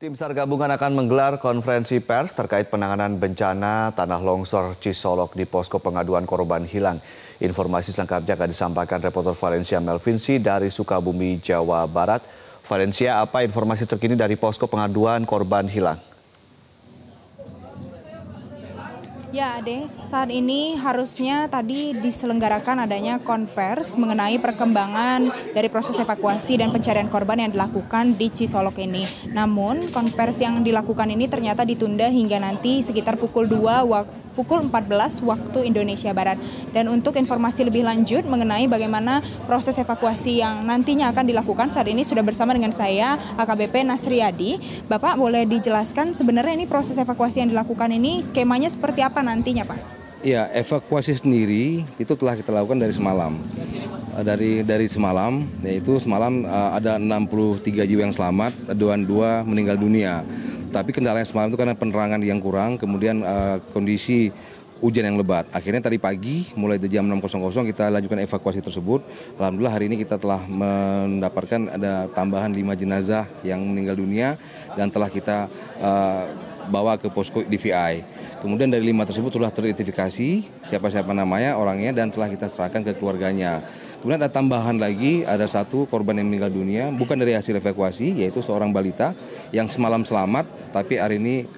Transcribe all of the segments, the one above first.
Tim SAR gabungan akan menggelar konferensi pers terkait penanganan bencana tanah longsor Cisolok di posko pengaduan korban hilang. Informasi selengkapnya akan disampaikan reporter Valencia Melvinci dari Sukabumi, Jawa Barat. Valencia, apa informasi terkini dari posko pengaduan korban hilang? Ya, Ade, saat ini harusnya tadi diselenggarakan adanya konvers mengenai perkembangan dari proses evakuasi dan pencarian korban yang dilakukan di Cisolok ini. Namun, konvers yang dilakukan ini ternyata ditunda hingga nanti sekitar pukul 14 waktu Indonesia Barat. Dan untuk informasi lebih lanjut mengenai bagaimana proses evakuasi yang nantinya akan dilakukan, saat ini sudah bersama dengan saya AKBP Nasriyadi. Bapak, boleh dijelaskan sebenarnya ini proses evakuasi yang dilakukan ini skemanya seperti apa nantinya, Pak? Ya, evakuasi sendiri itu telah kita lakukan dari semalam. Dari semalam, yaitu semalam ada 63 jiwa yang selamat, dua meninggal dunia. Tapi kendalanya semalam itu karena penerangan yang kurang, kemudian kondisi hujan yang lebat. Akhirnya tadi pagi mulai dari jam 6.00 kita lanjutkan evakuasi tersebut. Alhamdulillah hari ini kita telah mendapatkan ada tambahan 5 jenazah yang meninggal dunia dan telah kita bawa ke posko DVI. Kemudian dari 5 tersebut sudah teridentifikasi siapa-siapa namanya, orangnya, dan telah kita serahkan ke keluarganya. Kemudian ada tambahan lagi, ada 1 korban yang meninggal dunia, bukan dari hasil evakuasi, yaitu seorang balita yang semalam selamat, tapi hari ini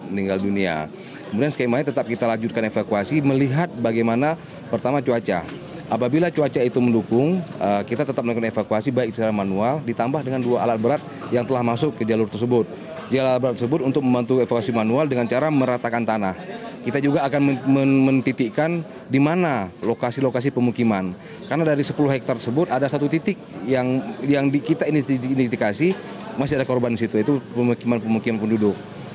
meninggal dunia. Kemudian skemanya tetap kita lanjutkan evakuasi, melihat bagaimana pertama cuaca. Apabila cuaca itu mendukung, kita tetap melakukan evakuasi baik secara manual, ditambah dengan 2 alat berat yang telah masuk ke jalur tersebut. Alat berat tersebut untuk membantu evakuasi manual dengan cara meratakan tanah. Kita juga akan mentitikkan di mana lokasi-lokasi pemukiman. Karena dari 10 hektar tersebut ada 1 titik yang kita identifikasi masih ada korban di situ, itu pemukiman penduduk.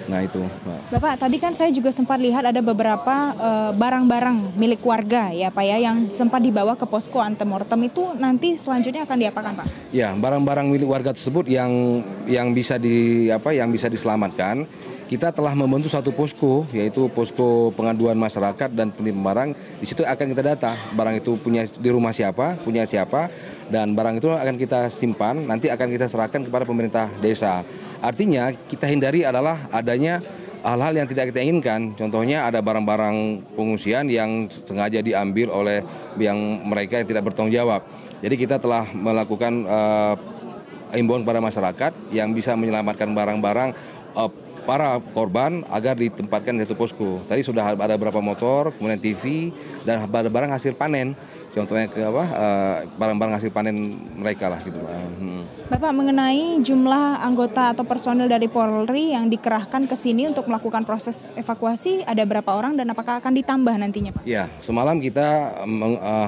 Nah itu, Pak. Bapak, tadi kan saya juga sempat lihat ada beberapa barang-barang milik warga ya Pak ya, yang sempat dibawa ke posko antemortem, itu nanti selanjutnya akan diapakan, Pak? Ya, barang-barang milik warga tersebut yang bisa diselamatkan, kita telah membentuk 1 posko, yaitu posko pengaduan masyarakat dan penitipan barang. Di situ akan kita data barang itu punya di rumah siapa, punya siapa, dan barang itu akan kita simpan, nanti akan kita serahkan kepada pemerintah desa. Artinya kita hindari adalah adanya hal-hal yang tidak kita inginkan. Contohnya ada barang-barang pengungsian yang sengaja diambil oleh mereka yang tidak bertanggung jawab. Jadi kita telah melakukan himbauan kepada masyarakat yang bisa menyelamatkan barang-barang para korban agar ditempatkan di satu posko. Tadi sudah ada beberapa motor, kemudian TV, dan barang hasil panen. Contohnya barang-barang hasil panen mereka lah gitu. Bapak, mengenai jumlah anggota atau personel dari Polri yang dikerahkan ke sini untuk melakukan proses evakuasi, ada berapa orang dan apakah akan ditambah nantinya, Pak? Ya, semalam kita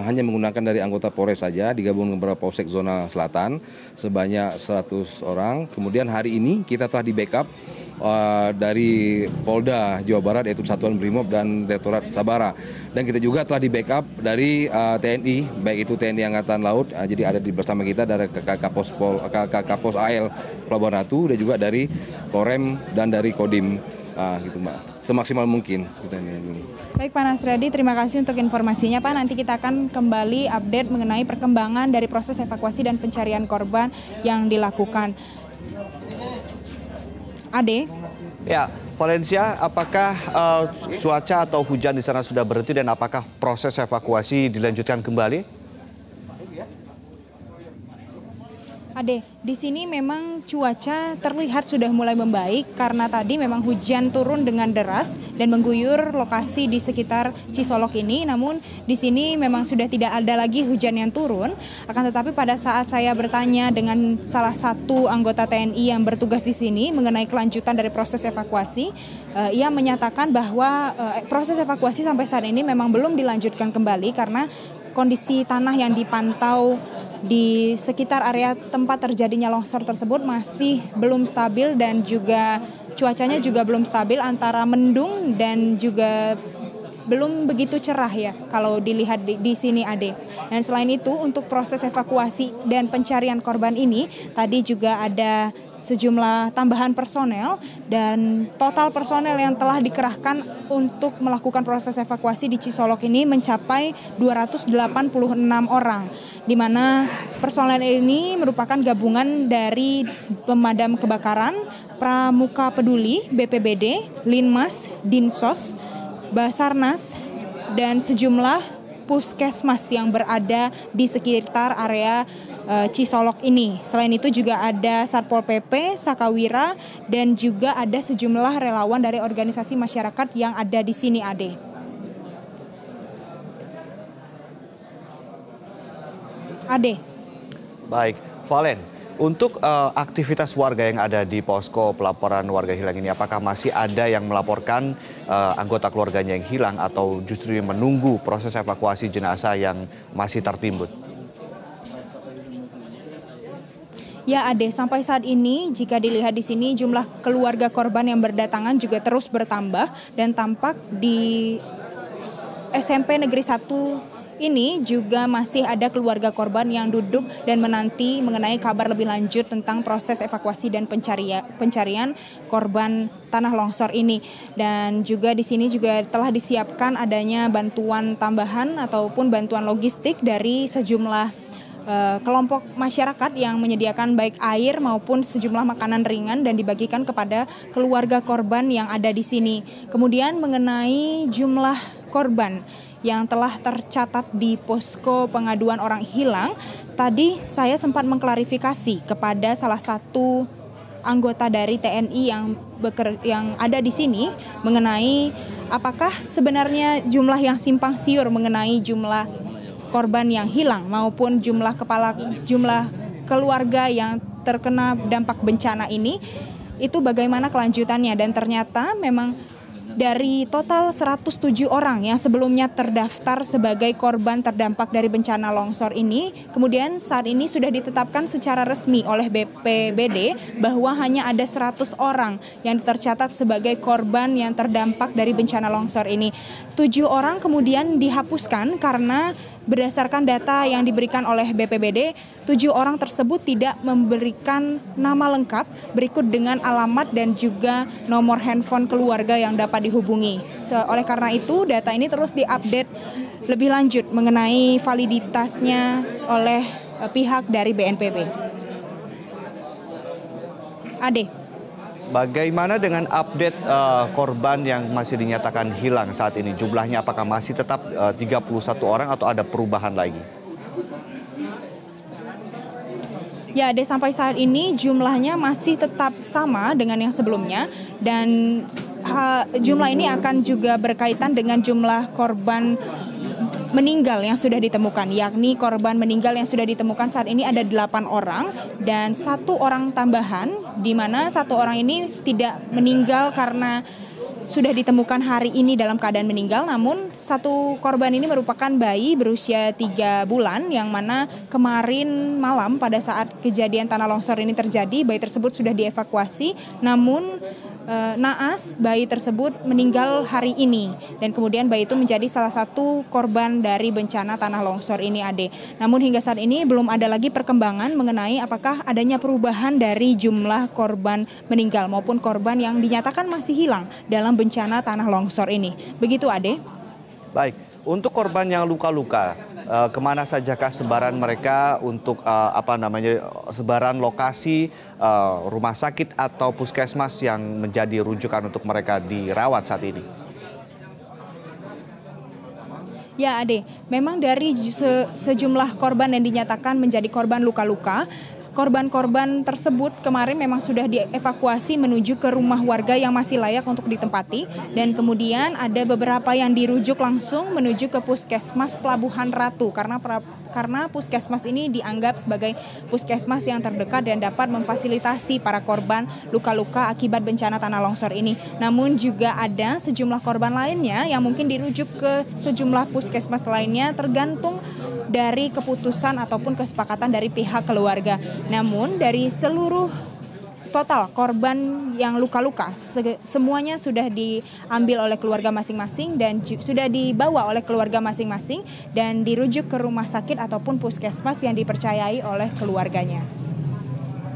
hanya menggunakan dari anggota Polres saja, digabung dengan beberapa Polsek Zona Selatan sebanyak 100 orang. Kemudian hari ini kita telah di backup dari Polda Jawa Barat, yaitu Satuan Brimob dan Direktorat Sabara. Dan kita juga telah di backup dari TNI, baik itu TNI Angkatan Laut, jadi ada bersama kita dari Kapos AL Pelabuhan Ratu, dan juga dari Korem dan dari Kodim, gitu Mbak, semaksimal mungkin. Baik Pak Nasriyadi, terima kasih untuk informasinya Pak. Nanti kita akan kembali update mengenai perkembangan dari proses evakuasi dan pencarian korban yang dilakukan. Ade. Ya, Valencia, apakah cuaca atau hujan di sana sudah berhenti dan apakah proses evakuasi dilanjutkan kembali? Ade, di sini memang cuaca terlihat sudah mulai membaik karena tadi memang hujan turun dengan deras dan mengguyur lokasi di sekitar Cisolok ini. Namun di sini memang sudah tidak ada lagi hujan yang turun. Akan tetapi pada saat saya bertanya dengan salah satu anggota TNI yang bertugas di sini mengenai kelanjutan dari proses evakuasi, ia menyatakan bahwa proses evakuasi sampai saat ini memang belum dilanjutkan kembali karena kondisi tanah yang dipantau di sekitar area tempat terjadinya longsor tersebut masih belum stabil dan juga cuacanya juga belum stabil, antara mendung dan juga belum begitu cerah ya kalau dilihat di sini Ade. Dan selain itu untuk proses evakuasi dan pencarian korban ini tadi juga ada sejumlah tambahan personel dan total personel yang telah dikerahkan untuk melakukan proses evakuasi di Cisolok ini mencapai 286 orang, di mana personel ini merupakan gabungan dari pemadam kebakaran, Pramuka Peduli, BPBD, Linmas, Dinsos, Basarnas, dan sejumlah puskesmas yang berada di sekitar area Cisolok ini. Selain itu juga ada Satpol PP, Sakawira, dan juga ada sejumlah relawan dari organisasi masyarakat yang ada di sini, Ade. Baik, Valen, untuk aktivitas warga yang ada di posko pelaporan warga hilang ini, apakah masih ada yang melaporkan anggota keluarganya yang hilang atau justru menunggu proses evakuasi jenazah yang masih tertimbun? Ya, Ade, sampai saat ini jika dilihat di sini jumlah keluarga korban yang berdatangan juga terus bertambah dan tampak di SMP Negeri 1 ini juga masih ada keluarga korban yang duduk dan menanti mengenai kabar lebih lanjut tentang proses evakuasi dan pencarian korban tanah longsor ini. Dan juga di sini juga telah disiapkan adanya bantuan tambahan ataupun bantuan logistik dari sejumlah kelompok masyarakat yang menyediakan baik air maupun sejumlah makanan ringan dan dibagikan kepada keluarga korban yang ada di sini. Kemudian mengenai jumlah korban yang telah tercatat di posko pengaduan orang hilang, tadi saya sempat mengklarifikasi kepada salah satu anggota dari TNI yang ada di sini mengenai apakah sebenarnya jumlah yang simpang siur mengenai jumlah korban yang hilang maupun jumlah keluarga yang terkena dampak bencana ini itu bagaimana kelanjutannya. Dan ternyata memang dari total 107 orang yang sebelumnya terdaftar sebagai korban terdampak dari bencana longsor ini, kemudian saat ini sudah ditetapkan secara resmi oleh BPBD bahwa hanya ada 100 orang yang tercatat sebagai korban yang terdampak dari bencana longsor ini. 7 orang kemudian dihapuskan karena berdasarkan data yang diberikan oleh BPBD, 7 orang tersebut tidak memberikan nama lengkap berikut dengan alamat dan juga nomor handphone keluarga yang dapat dihubungi. Oleh karena itu, data ini terus diupdate lebih lanjut mengenai validitasnya oleh pihak dari BNPB. Ade. Bagaimana dengan update korban yang masih dinyatakan hilang saat ini? Jumlahnya apakah masih tetap 31 orang atau ada perubahan lagi? Ya, Ade, sampai saat ini jumlahnya masih tetap sama dengan yang sebelumnya dan jumlah ini akan juga berkaitan dengan jumlah korban meninggal yang sudah ditemukan, yakni korban meninggal yang sudah ditemukan saat ini ada 8 orang dan 1 orang tambahan, di mana 1 orang ini tidak meninggal karena sudah ditemukan hari ini dalam keadaan meninggal, namun 1 korban ini merupakan bayi berusia 3 bulan yang mana kemarin malam pada saat kejadian tanah longsor ini terjadi, bayi tersebut sudah dievakuasi, namun naas bayi tersebut meninggal hari ini dan kemudian bayi itu menjadi salah satu korban dari bencana tanah longsor ini, Ade. Namun hingga saat ini belum ada lagi perkembangan mengenai apakah adanya perubahan dari jumlah korban meninggal maupun korban yang dinyatakan masih hilang dalam bencana tanah longsor ini. Begitu, Ade. Baik, untuk korban yang luka-luka, kemana sajakah sebaran mereka untuk sebaran lokasi rumah sakit atau puskesmas yang menjadi rujukan untuk mereka dirawat saat ini? Ya, Ade, memang dari sejumlah korban yang dinyatakan menjadi korban luka-luka, korban-korban tersebut kemarin memang sudah dievakuasi menuju ke rumah warga yang masih layak untuk ditempati dan kemudian ada beberapa yang dirujuk langsung menuju ke puskesmas Pelabuhan Ratu karena puskesmas ini dianggap sebagai puskesmas yang terdekat dan dapat memfasilitasi para korban luka-luka akibat bencana tanah longsor ini. Namun juga ada sejumlah korban lainnya yang mungkin dirujuk ke sejumlah puskesmas lainnya tergantung dari keputusan ataupun kesepakatan dari pihak keluarga. Namun dari seluruh total korban yang luka-luka semuanya sudah diambil oleh keluarga masing-masing dan sudah dibawa oleh keluarga masing-masing dan dirujuk ke rumah sakit ataupun puskesmas yang dipercayai oleh keluarganya.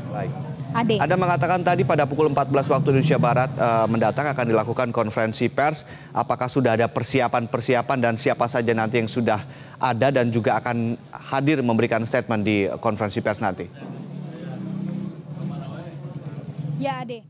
Baik. Ade. Anda mengatakan tadi pada pukul 14 waktu Indonesia Barat mendatang akan dilakukan konferensi pers. Apakah sudah ada persiapan-persiapan dan siapa saja nanti yang sudah ada dan juga akan hadir memberikan statement di konferensi pers nanti? Ya, Ade.